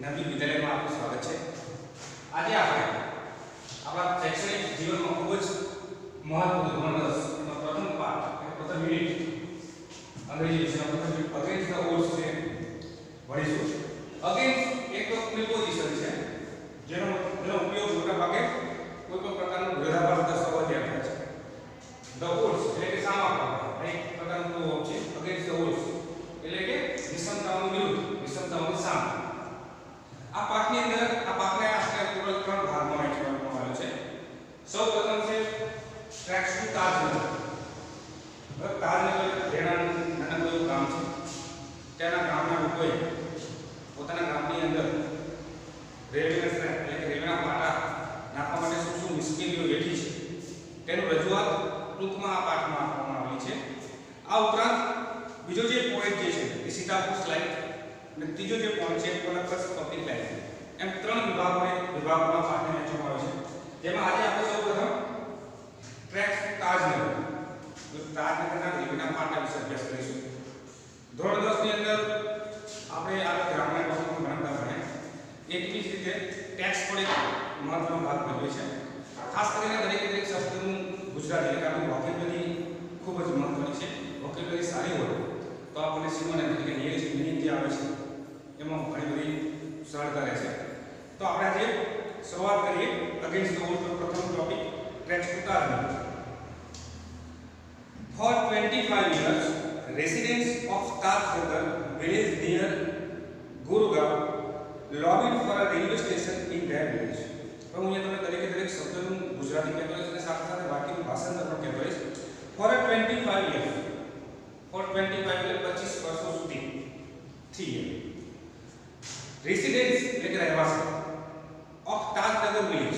નવી વિદ્યાલયમાં આપનું સ્વાગત છે। આજે આપણે આપણા શૈક્ષણિક જીવનમાં ખૂબ જ મહત્વપૂર્ણ પ્રથમ પાઠ પ્રથમ યુનિટ અંગ્રેજી વિષયનો પ્રથમ યુનિટ અગેન્સ્ટ ધ ઓડ્સ છે ભણીશું। અગેન્સ્ટ એક પ્રિપોઝિશન છે જેનો ઉપયોગ મોટા ભાગે કોઈ પણ પ્રકારનો વિરોધાભાસ દર્શાવવા માટે થાય છે। ધ ઓડ્સ એટલે કે સામા એક પ્રકારનો વર્બ છે। અગેન્સ્ટ ધ ઓડ્સ એટલે કે વિષમતાઓની વિરુદ્ધ, વિષમતાઓની સામે। આ પાઠની અંદર આ પાઠને આપણે ટોટલ 3 ભાગમાં વહેંચવામાં આવ્યો છે। સૌપ્રથમ છે ટ્રેક્સ ટુ તાજનગર। તાજનગર હરિયાણાનું નાનકડું ગામ છે। ત્યાંના ગામના લોકોએ પોતાના ગામની અંદર રેલવેના ટ્રેક એટલે કે રેલવેના પાટા નાખવા માટે શું શું મુશ્કેલીઓ વેઠી છે તેનું રજૂઆત ટૂંકમાં આ પાઠમાં આપવામાં આવી છે। આ ઉપરાંત બીજો જે પોઈન્ટ જે છે એ સીતાપુર સ્લાઇડ અને ત્રીજો જે પોઈન્ટ છે કોલકસ પબ્લિક લાઇબ્રેરી, એમ 3 વિભાગોમાં પાઠને વહેંચવામાં આવ્યો છે। જેમાં આજે આપણે સૌપ્રથમ ટ્રેક્સ ટુ તાજનગર તાજનગરના રેલવેના પાટા વિશે અભ્યાસ કરીશું। ધોરણ 10 ની અંદર આપણે આ ગ્રામર ટોપિકમાં ભણતા ભણ્યા। એટલી જ રીતે ટેક્સ્ટ પણ એક મહત્વનો ભાગ ભજવે છે। ખાસ કરીને દરેક શબ્દનું ગુજરાતી એટલે કે આપણી વોકેબ્યુલરી ખૂબ જ મહત્વની છે। વોકેબ્યુલરી સારી હોય તો આપણને સિમોન એટલે કે નિયરેસ્ટ મીનિંગ જે આવે છે એમાં ઘણી બધી સરળતા રહેશે। તો આપણે આજે શરૂઆત કરીએ અગેન્સ્ટ ધ ઓડ્સ પ્રથમ topic tracks to Tajnagar. For 25 years, residents of Tajnagar village near Gurugram lobbied for a railway station in their village. તો હું તમને દરેક શબ્દનું ગુજરાતી કહેતો રહીશ અને સાથે સાથે બાકીનું ભાષાંતર પણ કહેતો રહીશ। For 25 years, for 25 એટલે 25 વર્ષો સુધી થી રેસિડેન્ટ્સ એટલે કે રહેવાસી ઓફ તાજનગર વિલેજ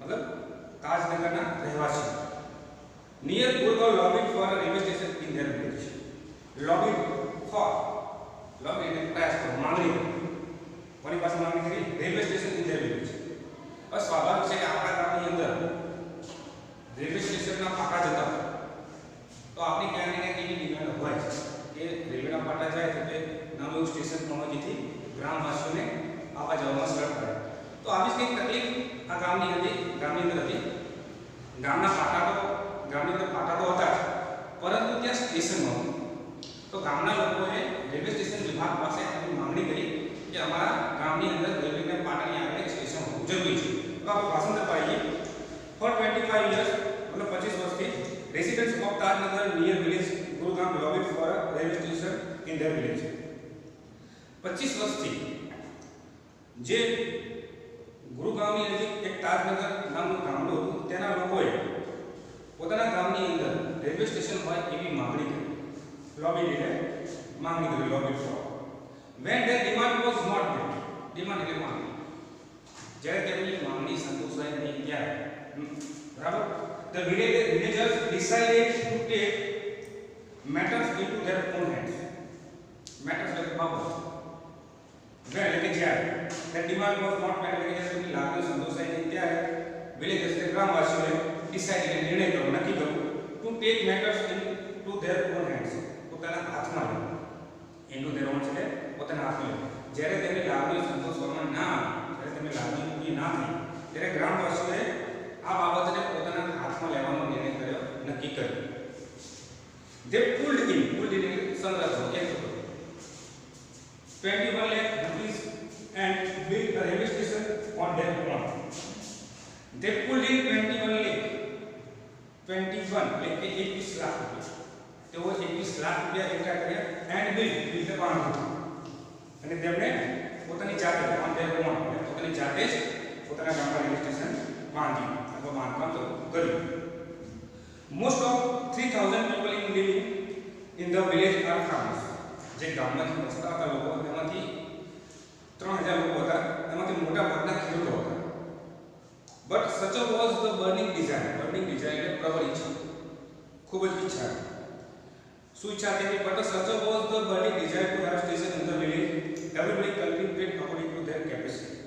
મતલબ તાજનગરના રહેવાસી near Gurgaon lobbied for railway station in their village. Lobbied for lobbied એટલે પ્રયાસ કરો, માંગણી કોની પાસે માંગણી કરી? Railway station in their village. બસ સ્વાભાવિક છે કે આપણા ગામની અંદર રેલવે સ્ટેશનના પાટા જતા તો આપણી ક્યાંય ને કેવી ડિમાન્ડ હોય છે કે રેલવેના પાટા જાય એટલે નાનું એવું સ્ટેશન પણ જેથી ગ્રામવાસીઓને આવવા જવામાં સરળ પડે। તો આવી જ કંઈક તકલીફ આ ગામની અંદર હતી। ગામના ગામની અંદર પાટા તો હતા જ, પરંતુ ત્યાં સ્ટેશન નહોતું। તો ગામના લોકોએ રેલવે સ્ટેશન વિભાગ પાસે આવી માંગણી કરી કે અમારા ગામની અંદર રેલવેના પાટાની આગળ એક સ્ટેશન હોવું જરૂરી છે। તો આપણે ભાષાંતર પાડીએ। ફોર 25 years મતલબ 25 વર્ષથી residents of Tajnagar near village Gurugram lobbied for railway station in their village. 25 વર્ષથી જે ગુરુગ્રામની નજીક એક તાજનગર નામનું ગામડું હતું તેના લોકોએ પોતાના ગામની અંદર રેલવે સ્ટેશન હોય એવી માંગણી કરી। લોબિડ એટલે માંગણી કરી, lobbied for when their demand was not met। Demand એટલે માંગણી, જ્યારે તેમની માંગણી સંતોષાઈ નહીં ત્યારે બરાબર the villagers decided to take matters into their own hands। matters એટલે બાબત when એટલે કે જ્યારે that demand was not met એટલે કે તેમની લાગણી સંતોષાઈ નહીં ત્યારે villagers એટલે ગ્રામવાસીઓએ decided એટલે નિર્ણય કર્યો, નક્કી કર્યું to take matters into their own hands પોતાના હાથમાં લેવા। into their own એટલે પોતાના હાથમાં લેવા। જ્યારે તેમની લાગણી સંતોષવામાં ના આવી, જ્યારે તેમની લાગણી પૂરી ના થઈ ત્યારે ગ્રામવાસીઓએ આ બાબતને પોતાના હાથમાં લેવાનો નિર્ણય કર્યો, નક્કી કર્યો। they pulled in સંગ્રહ કરો, એકઠો કરો 21 lakh rupees and built a railway station on their own। they pulled in 21 lakh 21 એટલે કે 21 લાખ રૂપિયા તેઓ 21 લાખ રૂપિયા એકઠા કર્યા and built બાંધ્યું અને તેમણે પોતાની જાતે on their own પોતાની જાતે જ પોતાના ગામમાં રેલવે સ્ટેશન બાંધ્યું અથવા બાંધકામ શરૂ કર્યું। Most of 3000 people living in the village are farmers। જે ગામમાંથી વસતા હતા લોકો તેમાંથી 3000 લોકો હતા, એમાંથી મોટા ભાગના ખેડૂતો હતા। But such was the burning Dzire એટલે પ્રબળ ઈચ્છા, ખૂબ જ ઈચ્છા, શું ઈચ્છા હતી? But such was the burning desire to have station in the village everybody contributed according to their capacity.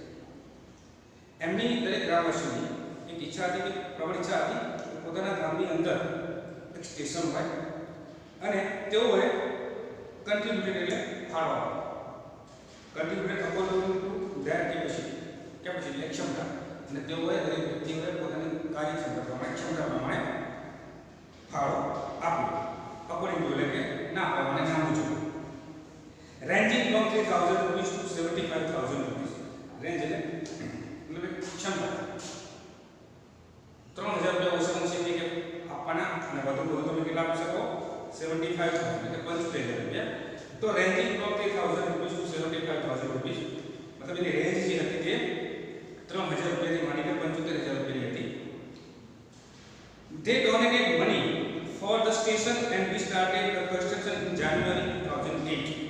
એમની દરેક ગ્રામવાસીઓની એક ઈચ્છા હતી, કે પ્રબળ ઈચ્છા હતી પોતાના ગામની અંદર એક સ્ટેશન હોય અને તેઓએ કન્ટ્રીબ્યુટેડ એટલે ફાળો contributed according to અને તેઓએ દરેક વ્યક્તિઓએ પોતાની કાર્યક્ષમતા પ્રમાણે ક્ષમતા પ્રમાણે ફાળો આપ્યો અકોર્ડિંગ ટુ એટલે કે ના પ્રમાણે ના મુજબ ranging from 3000 rupees to 75000 rupees range એટલે ક્ષમતા 3000 રૂપિયા ઓછા ઓછી કે આપવાના અને વધુ તમે કેટલા આપી શકો 75000 એટલે 75000 રૂપિયા તો ranging from 3000 rupees to 75000 rupees મતલબ એની રેન્જ જે હતી તે 3000 રૂપિયાથી માંડીને 75000 રૂપિયાની હતી they donated money for the station and we started the construction in January 2008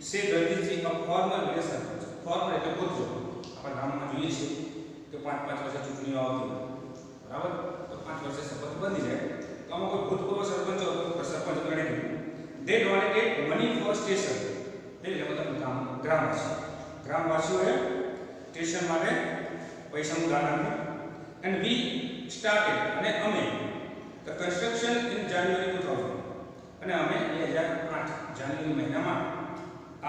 said Ranjitji a former village sarpanch former એટલે ભૂતપૂર્વ આપણા ગામમાં જોઈએ છે કે 5 વર્ષે ચૂંટણીઓ આવતી બરાબર તો 5 વર્ષે શપથ બની જાય તો આમાં કોઈ ભૂતપૂર્વ સરપંચ ગણી દીધું they donated money for station એટલે મતલબ ગ્રામવાસીઓએ સ્ટેશન માટે પૈસાનું દાન આપ્યું and we started અને અમે the construction in January 2000 અને અમે 2008 જાન્યુઆરી મહિનામાં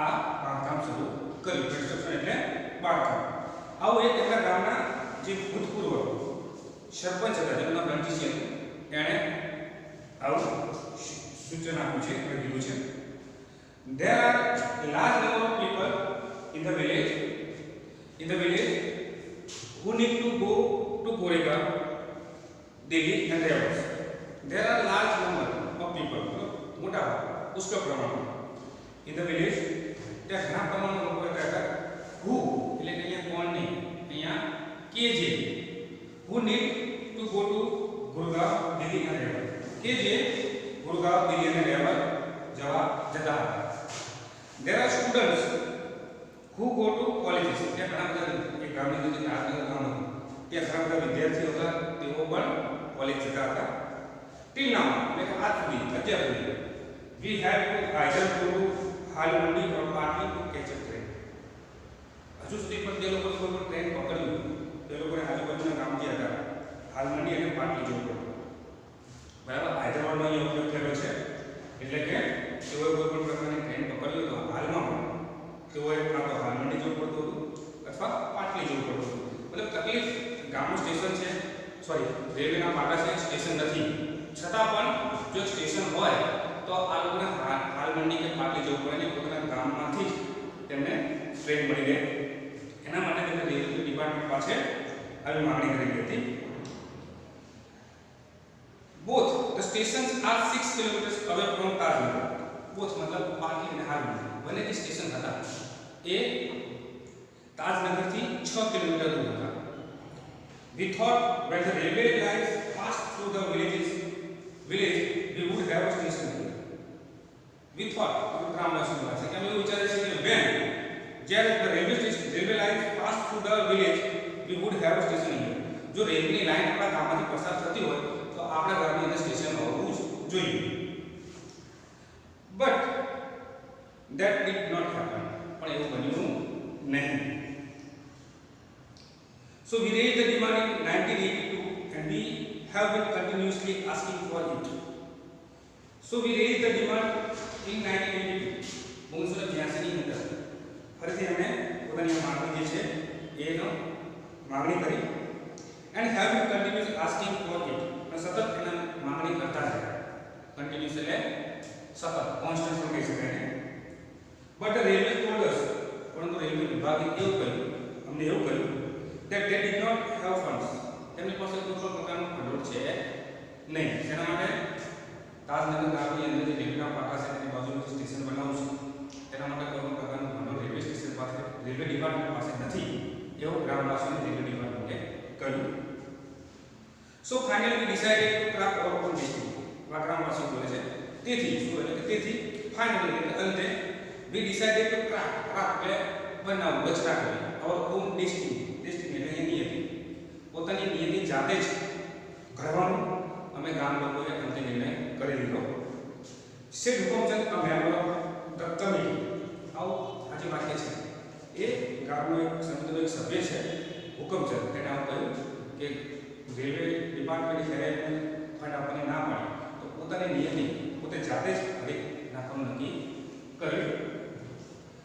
આ બાંધકામ શરૂ કર્યું કન્સ્ટ્રક્શન એટલે બાંધકામ આવું એક આપણા ગામના જે ભૂતપૂર્વ સરપંચ હતા જેમનું નામ રણજીતજી હતું એણે આવું સૂચન આપ્યું છે એટલે કીધું છે there are large number of people in the village who need to go to Goregaon daily and revers there are large number of people મોટા પુષ્કળ પ્રમાણમાં in the village ત્યાં ઘણા પ્રમાણમાં લોકો રહેતા who એટલે કે અહીંયા કોણ નહીં અહીંયા કે જે who need to go to Goregaon daily and revers કે જે Goregaon daily and revers જતા હતા there are students who go to colleges ત્યાં ઘણા બધા એક ગામની અંદર રાજનગર ગામ હતું ત્યાં ઘણા બધા વિદ્યાર્થીઓ હતા તેઓ પણ કોલેજ જતા હતા till now એટલે કે આજ સુધી અત્યાર સુધી we have to either go to હાલમંડી or પાટલી to catch a train હજુ સુધી પણ તે લોકો કોઈ ટ્રેન પકડ્યું તે લોકોને આજુબાજુના ગામ જે હતા હાલમંડી અને પાટલી જવું પડતું બરાબર હૈદરાબાદનો અહીં ઉપયોગ થયેલો છે એટલે કે તેઓએ કોઈ પણ પ્રકારની ટ્રેન પકડ્યું તો હાલમાં તેઓએ કાં તો હાલમંડી જવું પડતું હતું અથવા પાટલી જવું પડતું હતું મતલબ તકલીફ ગામનું સ્ટેશન છે સોરી રેલવેના પાટા છે સ્ટેશન નથી છતાં પણ જો સ્ટેશન હોય તો આ લોકોને હાલમંડી કે પાટલી જવું પડે ને પોતાના ગામમાંથી જ તેમને ટ્રેન મળી રહે એના માટે તેમને રેલવે ડિપાર્ટમેન્ટ પાસે આવી માંગણી કરેલી હતી both the stations are 6 kilometers away from Tajnagar both मतलब पाटली અને હાલમંડી બંને જે સ્ટેશન હતા એ તાજનગર થી 6 કિલોમીટર દૂર હતા we thought when the railway lines passed through the village we would have a station here we thought ગ્રામવાસીઓ પાસે કે અમે વિચારે છે કે when જ્યારે the railway lines passed through the village we would have a station here જો રેલવેની line આપણા ગામમાંથી પસાર થતી હોય તો આપણા ગામની અંદર સ્ટેશન હોવું જોઈએ but that did not happen પણ એવું બન્યું નહીં so we raised the demand in 1982 and we have been continuously asking for it so we raised the demand in 1982 1982 ની અંદર ફરીથી અમે પોતાની માંગણી જે છે એનો માંગણી કરી and have been continuously asking for it અને સતત એના માંગણી કરતા રહ્યા કન્ટિન્યુઅસ એટલે સતત કોન્સ્ટન્ટ પણ કહી શકાય ને but the railway told us પરંતુ રેલવે વિભાગે એવું કહ્યું અમને એવું કહ્યું that they did not have funds તેમની પાસે કોઈ પણ પ્રકારનું ભંડોળ છે નહીં તેના માટે તાજનગર ગામની અંદર જે રેલવેના પાટા છે તેની બાજુનું સ્ટેશન બનાવવું છે તેના માટે કોઈ પણ પ્રકારનું ભંડોળ રેલવે સ્ટેશન પાસે રેલવે ડિપાર્ટમેન્ટ પાસે નથી એવું ગ્રામવાસીઓને રેલવે ડિપાર્ટમેન્ટે કહ્યું so finally we decided to craft our own destiny ગ્રામવાસીઓ બોલે છે તેથી શું એટલે કે તેથી finally એટલે અંતે we decided to craft એટલે બનાવવું રચના કરવી our own destiny એટલે નિયતિ પોતાની નિયતિ જાતે જ ઘડવાનું અમે ગામ લોકોએ અંતે નિર્ણય કરી લીધો said Hukamchand a member of the committee આવું આજે વાક્ય છે એ ગામનો એક સમિતિનો એક સભ્ય છે હુકમચંદ તેને આવું કહ્યું કે રેલવે ડિપાર્ટમેન્ટ જ્યારે ફંડ આપવાની ના પાડી તો પોતાની નિયતિ પોતે જાતે જ ઘડી નાખવાનું નક્કી કર્યું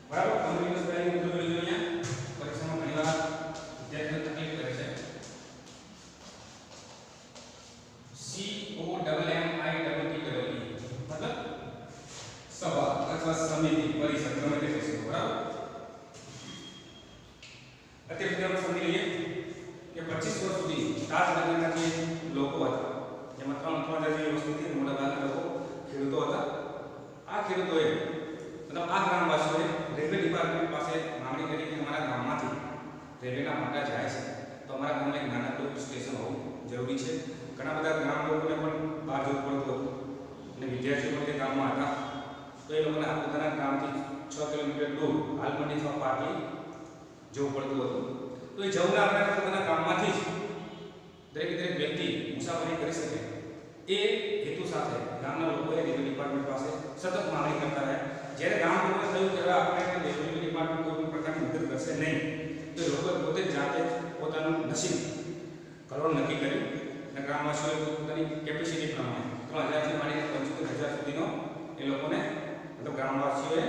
બરાબર કમ્યુનિકેશન સ્પેલિંગ મુદ્દો જોઈ અહીંયા પરીક્ષામાં ઘણીવાર વિદ્યાર્થીઓ તકલીફ કરે છે રેલવેના માટે જાય છે તો અમારા ગામમાં એક નાનકડું સ્ટેશન હોવું જરૂરી છે. ઘણા બધા ગામ લોકોને પણ બહાર જવું પડતું હતું અને વિદ્યાર્થીઓ પણ તે ગામમાં હતા તો એ લોકોને આ પોતાના ગામથી 6 કિલોમીટર દૂર હાલમંડી અથવા પાટલી જવું પડતું હતું. તો એ જવું આપણે પોતાના ગામમાંથી જ દરેક વ્યક્તિ મુસાફરી કરી શકે એ હેતુ સાથે ગામના લોકોએ રેલવે ડિપાર્ટમેન્ટ પાસે સતત માંગણી કરતા રહ્યા. જ્યારે ગામ લોકોને થયું કે આપણે રેલવે ડિપાર્ટમેન્ટ કોઈ પણ પ્રકારની મદદ કરશે નહીં તો લોકોએ પોતે જાતે જ પોતાનું નસીબ કરોડ નક્કી કર્યું અને ગ્રામવાસીઓએ પોતાની કેપેસિટી પ્રમાણે 3000 થી માંડીને 75000 સુધીનો એ લોકોને મતલબ ગ્રામવાસીઓએ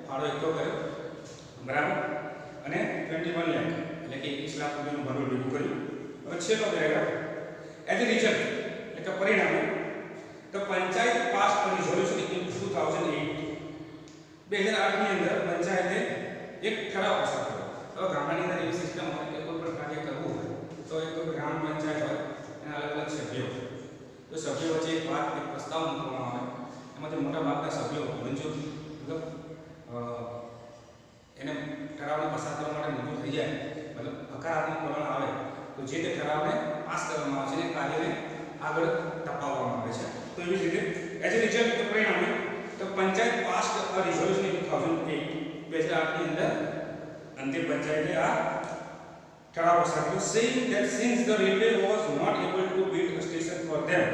ફાળો એકઠો કર્યો, બરાબર, અને 21 લાખ એટલે કે 21 લાખ રૂપિયાનું ભંડોળ ભેગું કર્યું. હવે છેલ્લો પેરેગ્રાફ, એઝ અ રિઝલ્ટ એટલે કે પરિણામે તો પંચાયત પાસ રિઝોલ્યુશન ઇન 2008 2008 ની અંદર પંચાયતે એક ઠરાવ પસાર કર્યો. હવે ગામડાની અંદર એવી સિસ્ટમ હોય કે કોઈ પણ કાર્ય કરવું હોય તો એક ગ્રામ પંચાયત હોય એના અલગ અલગ સભ્યો, તો સભ્યો વચ્ચે એક વાત એક પ્રસ્તાવ મૂકવામાં આવે, એમાંથી મોટા ભાગના સભ્યો મંજૂર મતલબ એને ઠરાવને પસાર કરવા માટે મંજૂર થઈ જાય, મતલબ હકારાત્મક વલણ આવે તો જે તે ઠરાવને પાસ કરવામાં આવે છે અને કાર્યને આગળ ધપાવવામાં આવે છે. તો એવી જ રીતે એઝ અ રિઝલ્ટ પરિણામે તો panchayat passed a resolution in 2008 2008 ની અંદર અંતિમ પંચાયતે આ ઠરાવ પસાર કર્યો, saying that since the railway was not able to build a station for them,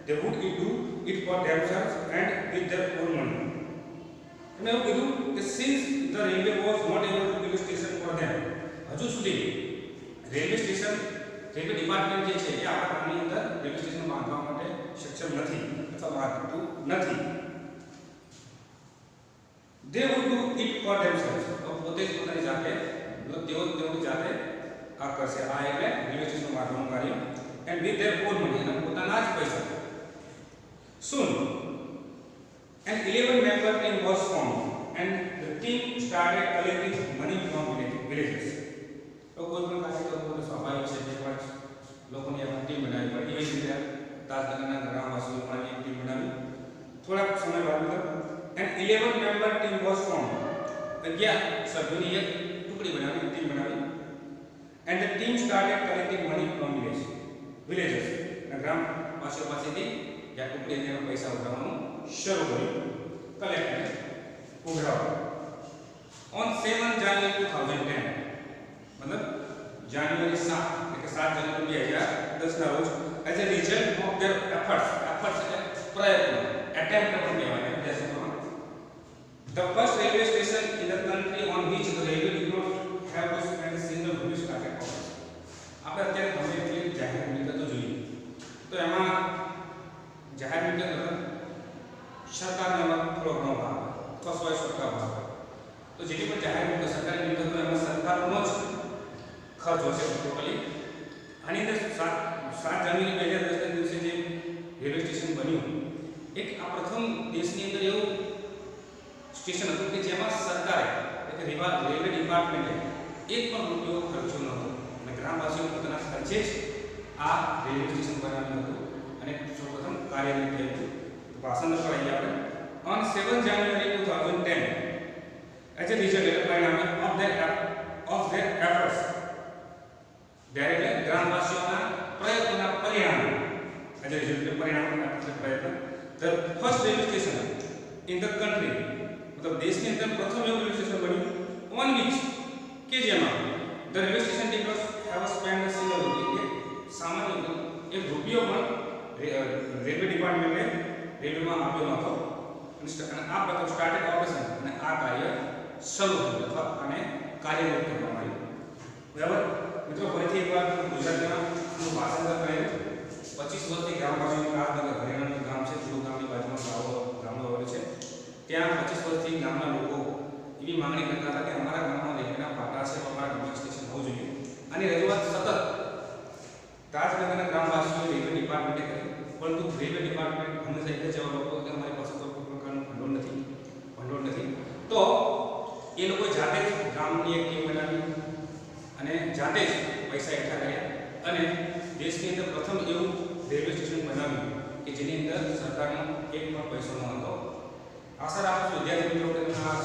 they would do it for themselves and with their own money. અને એવું કીધું કે since the railway was not able to build a station for them, હજુ સુધી railway station railway department જે છે એ આપણા ગામની અંદર રેલવે સ્ટેશન બાંધવા માટે સક્ષમ નથી અથવા બાંધતું નથી. they would do it for themselves, પોતે જ પોતાની જાતે તેઓ જાતે આ કરશે, આ એટલે રેલવે સ્ટેશન બાંધવાનું કાર્ય, and with their own money, અને પોતાના જ પૈસા. soon an 11-member team was formed and the team started collecting money from villages. તો કોઈ પણ કાર્ય કરવું તો સ્વાભાવિક છે કે પાંચ લોકોની એક ટીમ બનાવી પડે. એવી રીતે તાજનગરના ગ્રામવાસીઓ પણ એક ટીમ બનાવી. થોડાક સમય બાદ an 11-member team was formed, 11 સભ્યોની એક ટુકડી બનાવી, ટીમ બનાવી, and the team started collecting money from villages. અને ગ્રામવાસીઓ પાસેથી જે ટુકડી એનો પૈસા ઉઘરાવવાનું શરૂ કર્યું, કલેક્ટ ઉઘરાવ. on 7 January 2010 મતલબ જાન્યુઆરી 7 એટલે કે 7 જાન્યુઆરી 2010 ના રોજ as a result of their efforts એટલે પ્રયત્નો, એટેમ્પ્ટ પણ કહેવાય દેશમાં, the first railway station in the country on which the railway did not have to spend a single rupee started operation. આપણે અત્યારે ગમે એટલી જાહેર મિલકતો જોઈએ તો એમાં જાહેર મિલકત સરકારનો એમાં થોડો ઘણો ભાગ અથવા 100% ભાગ, તો જેટલી પણ જાહેર મિલકત સરકારી મિલકતો એમાં સરકારનો જ ખર્ચ હશે ટોટલી. આની અંદર 7 જાન્યુઆરી 2010 ના દિવસે જે રેલવે સ્ટેશન બન્યું એક આ પ્રથમ દેશની અંદર એવું સ્ટેશન હતું કે જેમાં સરકારે એટલે રેલવે ડિપાર્ટમેન્ટે એક પણ રૂપિયો ખર્ચ્યો ન હતો અને ગ્રામવાસીઓ પોતાના ખર્ચે જ આ રેલવે સ્ટેશન બનાવ્યું હતું અને સૌપ્રથમ કાર્યરત થયું. ભાષણ પર આવી આપણે on 7 January 2010 as a result એટલે પરિણામે of their efforts, એટલે ગ્રામવાસીઓના પ્રયત્નોના પરિણામે as a result એટલે પરિણામે પ્રયત્ન, the first railway station in the country મતલબ દેશની અંદર પ્રથમ એવું રેલવે સ્ટેશન બન્યું on which કે જેમાં the railway station did not have spent a single rupee, સામાન્ય એક રૂપિયો પણ રેલવે ડિપાર્ટમેન્ટે રેલવેમાં આપ્યો નહોતો અને આ પ્રથમ સ્ટાર્ટેડ ઓપરેશન અને આ કાર્ય શરૂ થયું અથવા આને કાર્યરત કરવામાં આવ્યું. બરાબર મિત્રો, ફરીથી એકવાર ગુજરાતમાં હું ભાષાંતર કરેલું 25 વર્ષથી ગ્રામવાસીઓની રાજનગર હરિયાણાનું ગામ છે, જૂનું ગામની બાજુમાં ગામડું આવેલું છે. ત્યાં 25 વર્ષથી ગામના લોકો એવી માંગણી કરતા હતા કે અમારા ગામમાં રેલવેના પાટા છે, અમારા ગામમાં સ્ટેશન હોવું જોઈએ. આની રજૂઆત સતત રાજનગરના ગ્રામવાસીઓ રેલવે ડિપાર્ટમેન્ટે કરી, પરંતુ રેલવે ડિપાર્ટમેન્ટ હંમેશા એક જ જવાબ આપતો કે અમારી પાસે કોઈ પ્રકારનું ભંડોળ નથી. તો એ લોકો જાતે જ ગામની એક ટીમ બનાવી અને જાતે જ પૈસા એકઠા કર્યા અને દેશની અંદર પ્રથમ એવું રેલવે સ્ટેશન બનાવ્યું કે જેની અંદર સરકારનો એક પણ પૈસો ન હતો. આશા રાખું છું વિદ્યાર્થી મિત્રો કે આ